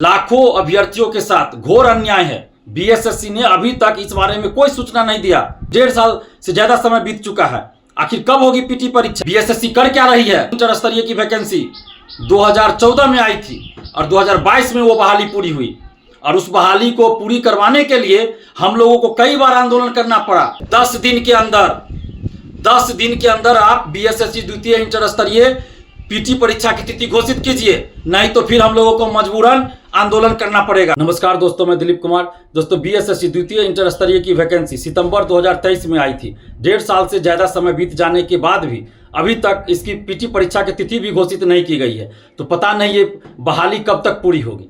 लाखों अभ्यर्थियों के साथ घोर अन्याय है। बीएसएससी ने अभी तक इस बारे में कोई सूचना नहीं दिया। 1.5 साल से ज्यादा समय बीत चुका है। आखिर कब होगी पीटी परीक्षा? बीएसएससी कर क्या रही है? इंटर स्तरीय की वैकेंसी 2014 में आई थी और 2022 में वो बहाली पूरी हुई और उस बहाली को पूरी करवाने के लिए हम लोगों को कई बार आंदोलन करना पड़ा। 10 दिन के अंदर आप बीएसएससी द्वितीय इंटर स्तरीय पीटी परीक्षा की तिथि घोषित कीजिए, नहीं तो फिर हम लोगों को मजबूरन आंदोलन करना पड़ेगा। नमस्कार दोस्तों, मैं दिलीप कुमार। दोस्तों, बीएसएससी द्वितीय इंटर स्तरीय की वैकेंसी सितंबर 2023 में आई थी। 1.5 साल से ज्यादा समय बीत जाने के बाद भी अभी तक इसकी पीटी परीक्षा की तिथि भी घोषित नहीं की गई है। तो पता नहीं ये बहाली कब तक पूरी होगी।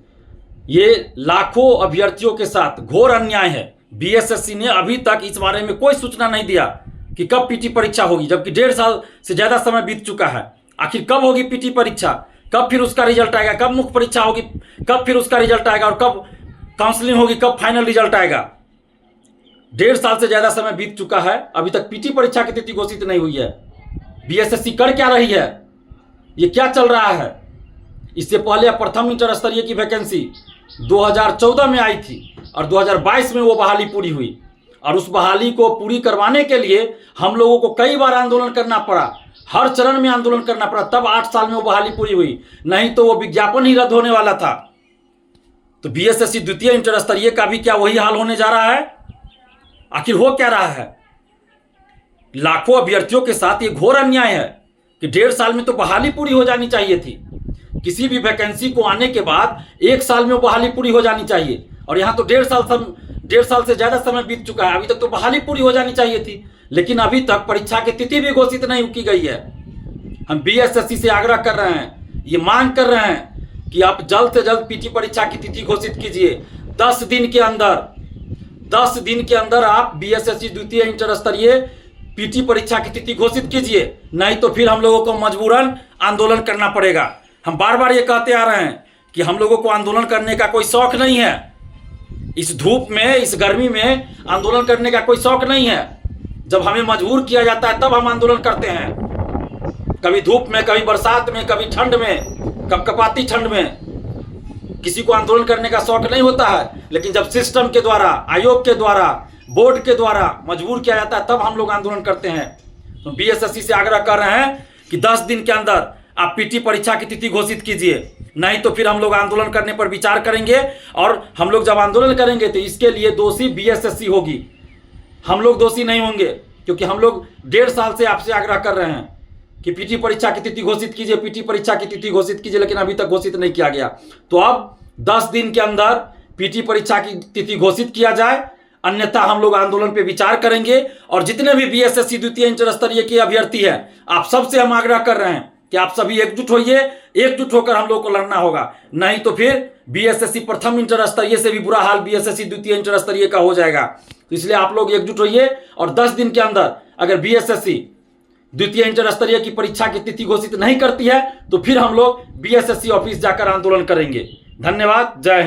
ये लाखों अभ्यर्थियों के साथ घोर अन्याय है। बीएसएससी ने अभी तक इस बारे में कोई सूचना नहीं दिया कि कब पीटी परीक्षा होगी, जबकि 1.5 साल से ज्यादा समय बीत चुका है। आखिर कब होगी पीटी परीक्षा, कब फिर उसका रिजल्ट आएगा, कब मुख्य परीक्षा होगी, कब फिर उसका रिजल्ट आएगा और कब काउंसलिंग होगी, कब फाइनल रिजल्ट आएगा। 1.5 साल से ज्यादा समय बीत चुका है, अभी तक पीटी परीक्षा की तिथि घोषित नहीं हुई है। बीएसएससी कर क्या रही है? ये क्या चल रहा है? इससे पहले प्रथम इंटर स्तरीय की वैकेंसी 2014 में आई थी और 2022 में वो बहाली पूरी हुई और उस बहाली को पूरी करवाने के लिए हम लोगों को कई बार आंदोलन करना पड़ा। हर चरण में आंदोलन करना पड़ा, तब 8 साल में वो बहाली पूरी हुई, नहीं तो वो विज्ञापन ही रद्द होने वाला था। तो बीएसएससी द्वितीय इंटर स्तरीय का भी क्या वही हाल होने जा रहा है? आखिर हो क्या रहा है? लाखों अभ्यर्थियों के साथ ये घोर अन्याय है कि 1.5 साल में तो बहाली पूरी हो जानी चाहिए थी। किसी भी वैकेंसी को आने के बाद 1 साल में बहाली पूरी हो जानी चाहिए और यहाँ तो 1.5 साल से ज्यादा समय बीत चुका है। अभी तक तो बहाली पूरी हो जानी चाहिए थी, लेकिन अभी तक परीक्षा की तिथि भी घोषित नहीं की गई है। हम बीएसएससी से आग्रह कर रहे हैं, ये मांग कर रहे हैं कि आप जल्द से जल्द पीटी परीक्षा की तिथि घोषित कीजिए। 10 दिन के अंदर आप बीएसएससी द्वितीय इंटर स्तरीय पीटी परीक्षा की तिथि घोषित कीजिए, नहीं तो फिर हम लोगों को मजबूरन आंदोलन करना पड़ेगा। हम बार बार ये कहते आ रहे हैं कि हम लोगों को आंदोलन करने का कोई शौक नहीं है। इस धूप में, इस गर्मी में आंदोलन करने का कोई शौक नहीं है। जब हमें मजबूर किया जाता है तब हम आंदोलन करते हैं, कभी धूप में, कभी बरसात में, कभी ठंड में, कपकपाती ठंड में। किसी को आंदोलन करने का शौक नहीं होता है, लेकिन जब सिस्टम के द्वारा, आयोग के द्वारा, बोर्ड के द्वारा मजबूर किया जाता है तब हम लोग आंदोलन करते हैं। तो बीएसएससी से आग्रह कर रहे हैं कि 10 दिन के अंदर आप पीटी परीक्षा की तिथि घोषित कीजिए, नहीं तो फिर हम लोग आंदोलन करने पर विचार करेंगे। और हम लोग जब आंदोलन करेंगे तो इसके लिए दोषी बीएसएससी होगी, हम लोग दोषी नहीं होंगे, क्योंकि हम लोग 1.5 साल से आपसे आग्रह कर रहे हैं कि पीटी परीक्षा की तिथि घोषित कीजिए, पीटी परीक्षा की तिथि घोषित कीजिए, लेकिन अभी तक घोषित नहीं किया गया। तो अब 10 दिन के अंदर पीटी परीक्षा की तिथि घोषित किया जाए, अन्यथा हम लोग आंदोलन पे विचार करेंगे। और जितने भी बीएसएससी द्वितीय इंटर स्तरीय के अभ्यर्थी हैं, आप सबसे हम आग्रह कर रहे हैं कि आप सभी एकजुट होइए। एकजुट होकर हम लोग को लड़ना होगा, नहीं तो फिर बीएसएससी प्रथम इंटर स्तरीय से भी बुरा हाल बीएसएससी द्वितीय इंटर स्तरीय का हो जाएगा। तो इसलिए आप लोग एकजुट होइए और 10 दिन के अंदर अगर बीएसएससी द्वितीय इंटर स्तरीय की परीक्षा की तिथि घोषित नहीं करती है तो फिर हम लोग बीएसएससी ऑफिस जाकर आंदोलन करेंगे। धन्यवाद। जय हिंद।